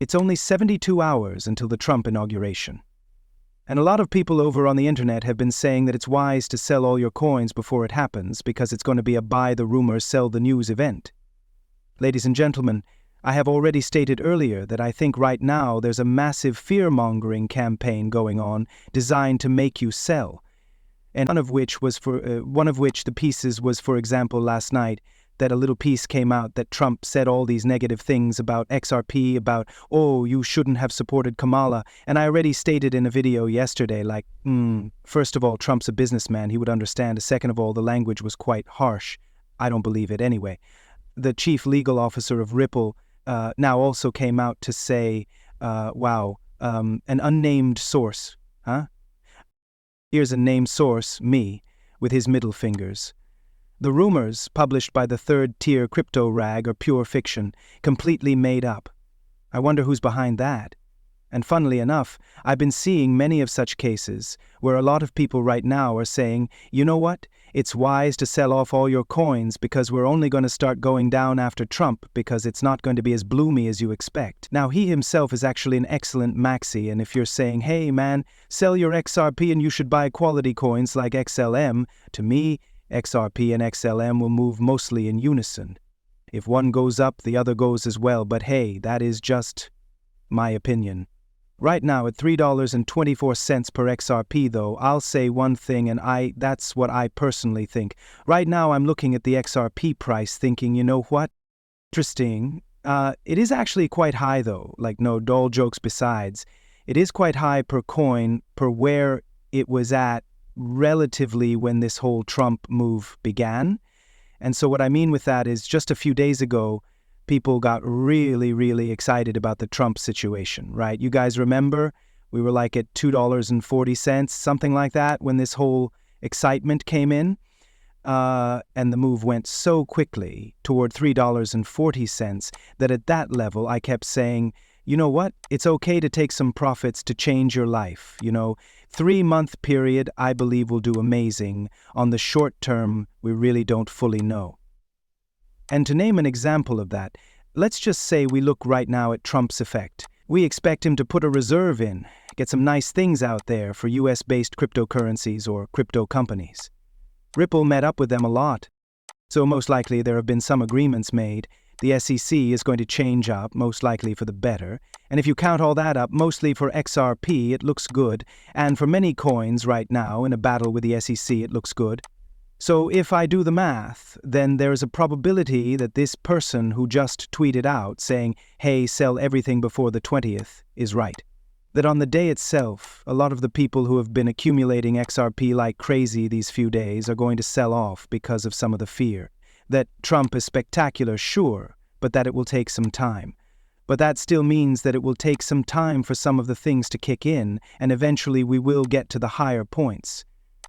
It's only 72 hours until the Trump inauguration. And a lot of people over on the internet have been saying that it's wise to sell all your coins before it happens because it's going to be a buy the rumor, sell the news event. Ladies and gentlemen, I have already stated earlier that I think right now there's a massive fear-mongering campaign going on designed to make you sell. And one of which the pieces was, for example, last night, that a little piece came out that Trump said all these negative things about XRP, about, oh, you shouldn't have supported Kamala. And I already stated in a video yesterday, like, first of all, Trump's a businessman, he would understand. Second of all, the language was quite harsh. I don't believe it anyway. The chief legal officer of Ripple now also came out to say, an unnamed source, Here's a named source, me, with his middle fingers. The rumors published by the third-tier crypto rag are pure fiction, completely made up. I wonder who's behind that. And funnily enough, I've been seeing many of such cases where a lot of people right now are saying, you know what, it's wise to sell off all your coins because we're only going to start going down after Trump because it's not going to be as bloomy as you expect. Now, he himself is actually an excellent maxi, and if you're saying, hey man, sell your XRP and you should buy quality coins like XLM, to me, XRP and XLM will move mostly in unison. If one goes up, the other goes as well, but hey, that is just my opinion. Right now at $3.24 per XRP though, I'll say one thing, and that's what I personally think. Right now I'm looking at the XRP price thinking, you know what? Interesting. It is actually quite high though, like no, all jokes besides. It is quite high per coin, per where it was at relatively when this whole Trump move began. And so what I mean with that is just a few days ago, people got really, really excited about the Trump situation, right? You guys remember? We were like at $2.40, something like that, when this whole excitement came in. And the move went so quickly toward $3.40 that at that level I kept saying, you know what? It's okay to take some profits to change your life. 3-month period, I believe, will do amazing. On the short term, we really don't fully know. And to name an example of that, let's just say we look right now at Trump's effect. We expect him to put a reserve in, get some nice things out there for US-based cryptocurrencies or crypto companies. Ripple met up with them a lot. So most likely there have been some agreements made. The SEC is going to change up, most likely for the better. And if you count all that up, mostly for XRP, it looks good. And for many coins right now, in a battle with the SEC, it looks good. So if I do the math, then there's a probability that this person who just tweeted out saying, hey, sell everything before the 20th, is right. That on the day itself, a lot of the people who have been accumulating XRP like crazy these few days are going to sell off because of some of the fear. That Trump is spectacular, sure, but that it will take some time. But that still means that it will take some time for some of the things to kick in, and eventually we will get to the higher points.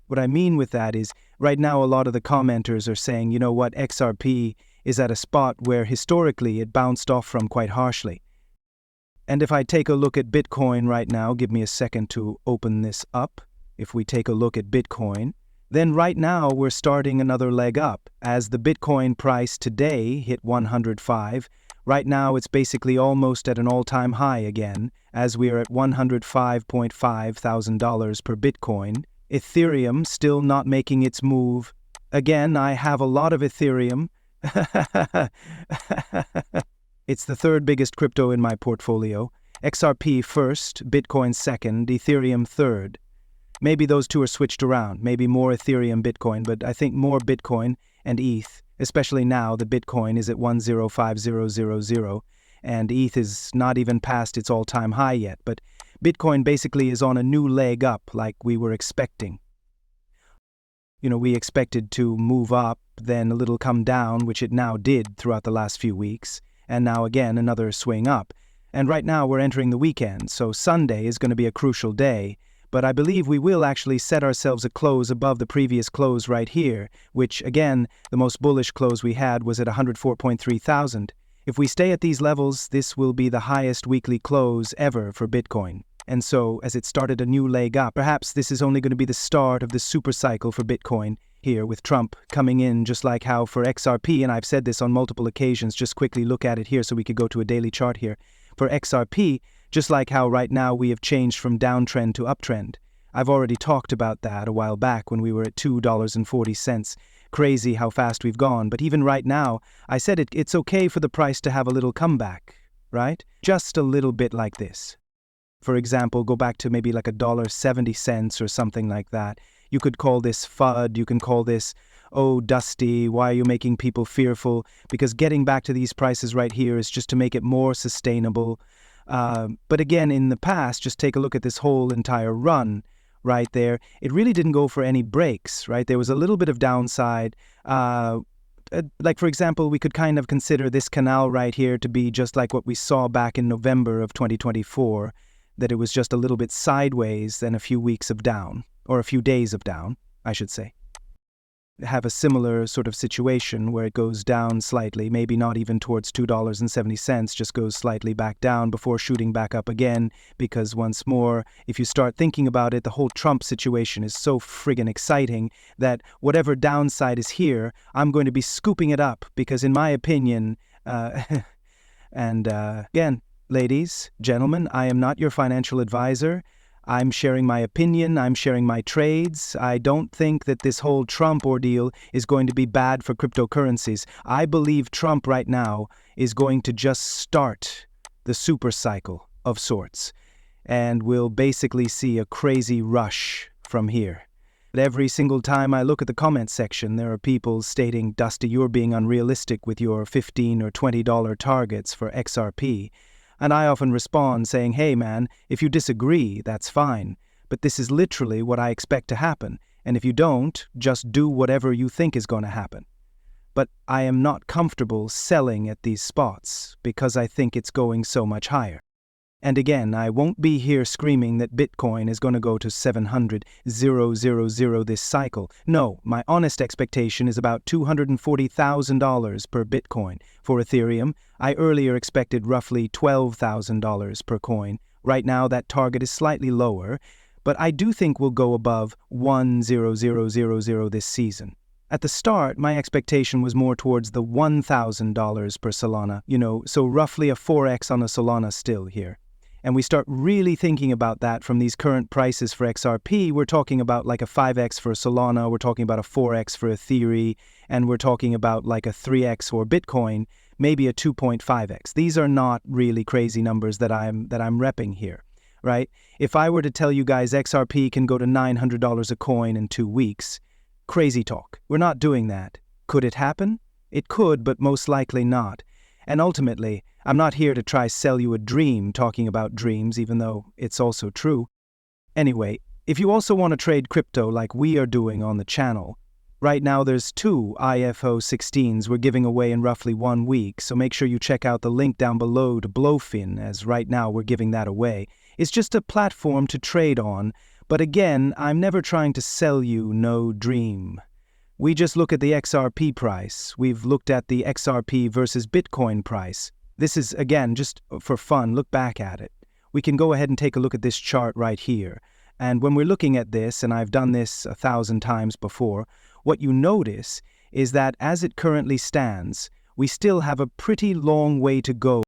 What I mean with that is, right now a lot of the commenters are saying, you know what, XRP is at a spot where historically it bounced off from quite harshly. And if I take a look at Bitcoin right now, give me a second to open this up. If we take a look at Bitcoin, then right now we're starting another leg up. As the Bitcoin price today hit 105, right now it's basically almost at an all-time high again, as we are at $105.5 thousand per Bitcoin. Ethereum still not making its move. Again, I have a lot of Ethereum. It's the third biggest crypto in my portfolio. XRP first, Bitcoin second, Ethereum third. Maybe those two are switched around, maybe more Ethereum, Bitcoin, but I think more Bitcoin and ETH, especially now the Bitcoin is at 105000, and ETH is not even past its all-time high yet, but Bitcoin basically is on a new leg up like we were expecting. We expected to move up, then a little come down, which it now did throughout the last few weeks, and now again another swing up. And right now we're entering the weekend, so Sunday is going to be a crucial day, but I believe we will actually set ourselves a close above the previous close right here, which, again, the most bullish close we had was at 104.3 thousand. If we stay at these levels, this will be the highest weekly close ever for Bitcoin. And so, as it started a new leg up, perhaps this is only going to be the start of the supercycle for Bitcoin, here with Trump coming in, just like how for XRP, and I've said this on multiple occasions, just quickly look at it here so we could go to a daily chart here. for XRP, just like how right now we have changed from downtrend to uptrend. I've already talked about that a while back when we were at $2.40. Crazy how fast we've gone, but even right now, I said it's okay for the price to have a little comeback, right? Just a little bit like this. For example, go back to maybe like $1.70 or something like that. You could call this FUD, you can call this, oh, Dusty, why are you making people fearful? Because getting back to these prices right here is just to make it more sustainable. But again, in the past, just take a look at this whole entire run right there. It really didn't go for any breaks, right? There was a little bit of downside. Like, for example, we could kind of consider this canal right here to be just like what we saw back in November of 2024, that it was just a little bit sideways and a few weeks of down, or a few days of down, I should say. Have a similar sort of situation where it goes down slightly, maybe not even towards $2.70, just goes slightly back down before shooting back up again, because once more, if you start thinking about it, the whole Trump situation is so friggin' exciting that whatever downside is here, I'm going to be scooping it up, because in my opinion, again, ladies, gentlemen, I am not your financial advisor. I'm sharing my opinion, I'm sharing my trades. I don't think that this whole Trump ordeal is going to be bad for cryptocurrencies. I believe Trump right now is going to just start the supercycle of sorts, and we'll basically see a crazy rush from here. But every single time I look at the comment section, there are people stating, Dusty, you're being unrealistic with your $15 or $20 targets for XRP. And I often respond saying, hey man, if you disagree, that's fine. But this is literally what I expect to happen. And if you don't, just do whatever you think is going to happen. But I am not comfortable selling at these spots because I think it's going so much higher. And again, I won't be here screaming that Bitcoin is going to go to 700,000 this cycle. No, my honest expectation is about $240,000 per Bitcoin. For Ethereum, I earlier expected roughly $12,000 per coin. Right now, that target is slightly lower, but I do think we'll go above 1,000 this season. At the start, my expectation was more towards the $1,000 per Solana, so roughly a 4x on a Solana still here. And we start really thinking about that from these current prices for XRP, we're talking about like a 5x for Solana, we're talking about a 4x for Ethereum, and we're talking about like a 3x for Bitcoin, maybe a 2.5x. These are not really crazy numbers that I'm repping here, right? If I were to tell you guys XRP can go to $900 a coin in 2 weeks, crazy talk. We're not doing that. Could it happen? It could, but most likely not. And ultimately, I'm not here to try sell you a dream talking about dreams, even though it's also true. Anyway, if you also want to trade crypto like we are doing on the channel, right now there's 2 IFO 16s we're giving away in roughly 1 week, so make sure you check out the link down below to Blowfin, as right now we're giving that away. It's just a platform to trade on, but again, I'm never trying to sell you no dream. We just look at the XRP price. We've looked at the XRP versus Bitcoin price. This is, again, just for fun, look back at it. We can go ahead and take a look at this chart right here. And when we're looking at this, and I've done this 1,000 times before, what you notice is that as it currently stands, we still have a pretty long way to go